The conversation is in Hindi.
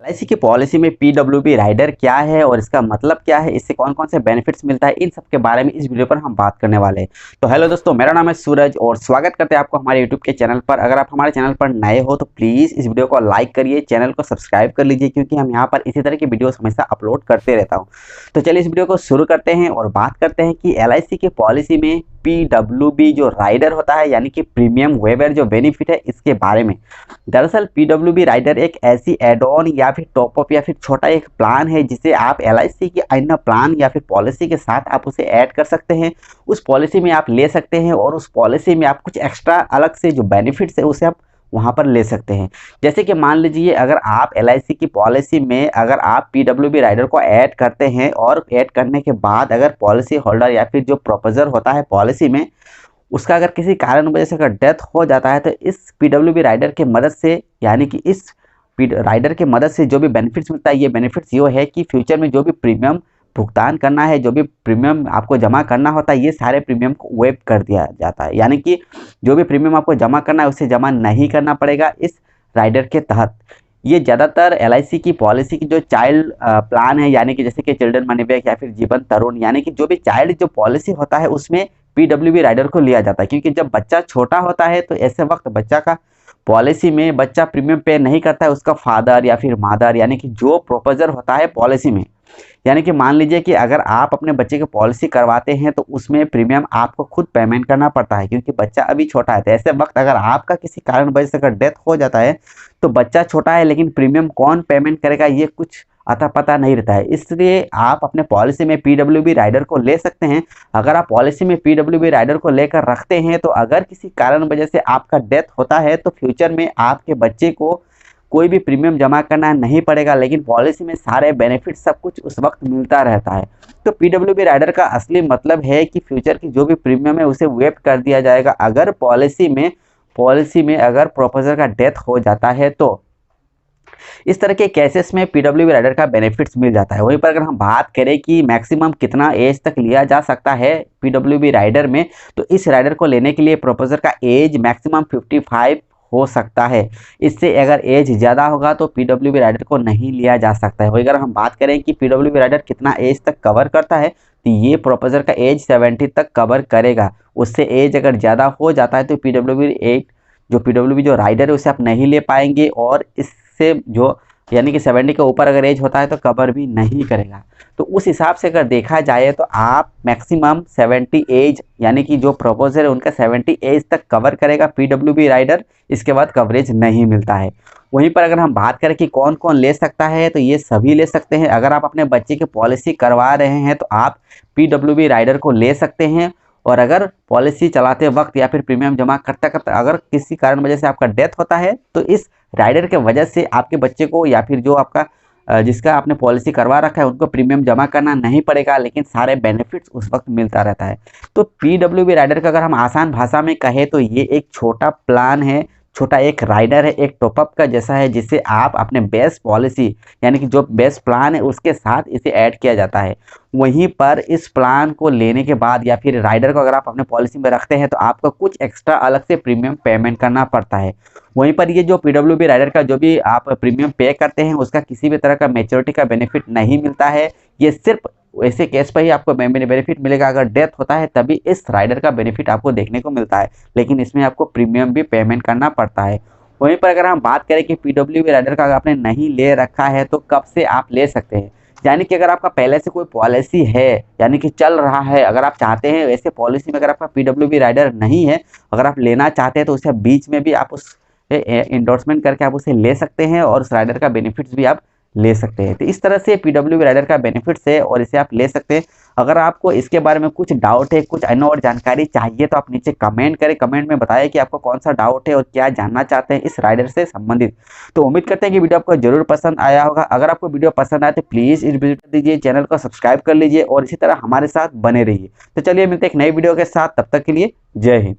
एलआईसी की पॉलिसी में पीडब्ल्यूबी राइडर क्या है और इसका मतलब क्या है, इससे कौन कौन से बेनिफिट्स मिलता है, इन सब के बारे में इस वीडियो पर हम बात करने वाले हैं। तो हेलो दोस्तों, मेरा नाम है सूरज और स्वागत करते हैं आपको हमारे यूट्यूब के चैनल पर। अगर आप हमारे चैनल पर नए हो तो प्लीज़ इस वीडियो को लाइक करिए, चैनल को सब्सक्राइब कर लीजिए, क्योंकि हम यहाँ पर इसी तरह की वीडियोस हमेशा अपलोड करते रहता हूँ। तो चलिए इस वीडियो को शुरू करते हैं और बात करते हैं कि एलआईसी की पॉलिसी में पीडब्ल्यूबी जो राइडर होता है यानी कि प्रीमियम वेवर जो बेनिफिट है इसके बारे में। दरअसल पीडब्ल्यूबी राइडर एक ऐसी एड ऑन या फिर टॉपअप या फिर छोटा एक प्लान है जिसे आप एलआईसी की अन्य प्लान या फिर पॉलिसी के साथ आप उसे ऐड कर सकते हैं। उस पॉलिसी में आप ले सकते हैं और उस पॉलिसी में आप कुछ एक्स्ट्रा अलग से जो बेनिफिट्स है उसे आप वहाँ पर ले सकते हैं। जैसे कि मान लीजिए अगर आप एलआईसी की पॉलिसी में अगर आप पीडब्ल्यूबी राइडर को ऐड करते हैं और ऐड करने के बाद अगर पॉलिसी होल्डर या फिर जो प्रोपोजर होता है पॉलिसी में उसका अगर किसी कारण वजह से अगर डेथ हो जाता है तो इस पीडब्ल्यूबी राइडर के मदद से यानी कि इस राइडर के मदद से जो भी बेनिफिट्स मिलता है, ये बेनिफिट्स ये है कि फ्यूचर में जो भी प्रीमियम भुगतान करना है, जो भी प्रीमियम आपको जमा करना होता है, ये सारे प्रीमियम को वेव कर दिया जाता है। यानी कि जो भी प्रीमियम आपको जमा करना है उसे जमा नहीं करना पड़ेगा इस राइडर के तहत। ये ज़्यादातर एलआईसी की पॉलिसी की जो चाइल्ड प्लान है यानी कि जैसे कि चिल्ड्रन मनी बैक या फिर जीवन तरुण यानी कि जो भी चाइल्ड जो पॉलिसी होता है उसमें पीडब्ल्यूबी राइडर को लिया जाता है, क्योंकि जब बच्चा छोटा होता है तो ऐसे वक्त बच्चा का पॉलिसी में बच्चा प्रीमियम पे नहीं करता है, उसका फादर या फिर मदर यानी कि जो प्रोपोजर होता है पॉलिसी में। यानी कि मान लीजिए कि अगर आप अपने बच्चे की पॉलिसी करवाते हैं तो उसमें प्रीमियम आपको खुद पेमेंट करना पड़ता है, क्योंकि बच्चा अभी छोटा है। तो ऐसे वक्त अगर आपका किसी कारण वजह से अगर डेथ हो जाता है तो बच्चा छोटा है लेकिन प्रीमियम कौन पेमेंट करेगा ये कुछ अता पता नहीं रहता है। इसलिए आप अपने पॉलिसी में पीडब्ल्यूबी राइडर को ले सकते हैं। अगर आप पॉलिसी में पीडब्ल्यूबी राइडर को लेकर रखते हैं तो अगर किसी कारण वजह से आपका डेथ होता है तो फ्यूचर में आपके बच्चे को कोई भी प्रीमियम जमा करना नहीं पड़ेगा, लेकिन पॉलिसी में सारे बेनिफिट सब कुछ उस वक्त मिलता रहता है। तो पीडब्ल्यूबी राइडर का असली मतलब है कि फ्यूचर की जो भी प्रीमियम है उसे वेव कर दिया जाएगा अगर पॉलिसी में अगर प्रोपोजर का डेथ हो जाता है। तो इस तरह के केसेस में पीडब्ल्यूबी राइडर का बेनिफिट्स मिल जाता है। वहीं पर अगर हम बात करें कि मैक्सिमम कितना एज तक लिया जा सकता है पीडब्ल्यूबी राइडर में, तो इस राइडर को लेने के लिए प्रोपोजर का एज मैक्सिमम 55 हो सकता है। इससे अगर एज ज़्यादा होगा तो पीडब्ल्यूबी राइडर को नहीं लिया जा सकता है। वही अगर हम बात करें कि पीडब्ल्यूबी राइडर कितना एज तक कवर करता है तो ये प्रोपोजर का एज 70 तक कवर करेगा। उससे एज अगर ज़्यादा हो जाता है तो पीडब्ल्यूबी जो राइडर है उसे आप नहीं ले पाएंगे और इससे जो यानी कि 70 के ऊपर अगर एज होता है तो कवर भी नहीं करेगा। तो उस हिसाब से अगर देखा जाए तो आप मैक्सिमम 70 एज यानी कि जो प्रपोजर है उनका 70 एज तक कवर करेगा पीडब्ल्यूबी राइडर, इसके बाद कवरेज नहीं मिलता है। वहीं पर अगर हम बात करें कि कौन कौन ले सकता है तो ये सभी ले सकते हैं। अगर आप अपने बच्चे की पॉलिसी करवा रहे हैं तो आप पीडब्ल्यूबी राइडर को ले सकते हैं। और अगर पॉलिसी चलाते वक्त या फिर प्रीमियम जमा करते करते अगर किसी कारण वजह से आपका डेथ होता है तो इस राइडर के वजह से आपके बच्चे को या फिर जो आपका जिसका आपने पॉलिसी करवा रखा है उनको प्रीमियम जमा करना नहीं पड़ेगा, लेकिन सारे बेनिफिट्स उस वक्त मिलता रहता है। तो पीडब्ल्यूबी राइडर का अगर हम आसान भाषा में कहें तो ये एक छोटा प्लान है, छोटा एक राइडर है, एक टॉपअप का जैसा है, जिससे आप अपने बेस्ट पॉलिसी यानी कि जो बेस्ट प्लान है उसके साथ इसे ऐड किया जाता है। वहीं पर इस प्लान को लेने के बाद या फिर राइडर को अगर आप अपने पॉलिसी में रखते हैं तो आपको कुछ एक्स्ट्रा अलग से प्रीमियम पेमेंट करना पड़ता है। वहीं पर ये जो पीडब्ल्यूबी राइडर का जो भी आप प्रीमियम पे करते हैं उसका किसी भी तरह का मैच्योरिटी का बेनिफिट नहीं मिलता है। ये सिर्फ ऐसे केस पर ही आपको बेनिफिट मिलेगा, अगर डेथ होता है तभी इस राइडर का बेनिफिट आपको देखने को मिलता है, लेकिन इसमें आपको प्रीमियम भी पेमेंट करना पड़ता है। वहीं पर अगर हम बात करें कि पीडब्ल्यूबी राइडर का अगर आपने नहीं ले रखा है तो कब से आप ले सकते हैं, यानी कि अगर आपका पहले से कोई पॉलिसी है यानी कि चल रहा है, अगर आप चाहते हैं वैसे पॉलिसी में अगर आपका पीडब्ल्यूबी राइडर नहीं है, अगर आप लेना चाहते हैं तो उसे बीच में भी आप उस इंडोर्समेंट करके आप उसे ले सकते हैं और उस राइडर का बेनिफिट्स भी आप ले सकते हैं। तो इस तरह से पीडब्ल्यूबी राइडर का बेनिफिट्स है और इसे आप ले सकते हैं। अगर आपको इसके बारे में कुछ डाउट है, कुछ अन्य और जानकारी चाहिए तो आप नीचे कमेंट करें, कमेंट में बताएं कि आपको कौन सा डाउट है और क्या जानना चाहते हैं इस राइडर से संबंधित। तो उम्मीद करते हैं कि वीडियो आपको जरूर पसंद आया होगा। अगर आपको वीडियो पसंद आए तो प्लीज़ इस वीडियो को दीजिए, चैनल को सब्सक्राइब कर लीजिए और इसी तरह हमारे साथ बने रहिए। तो चलिए मिलते हैं एक नई वीडियो के साथ, तब तक के लिए जय हिंद।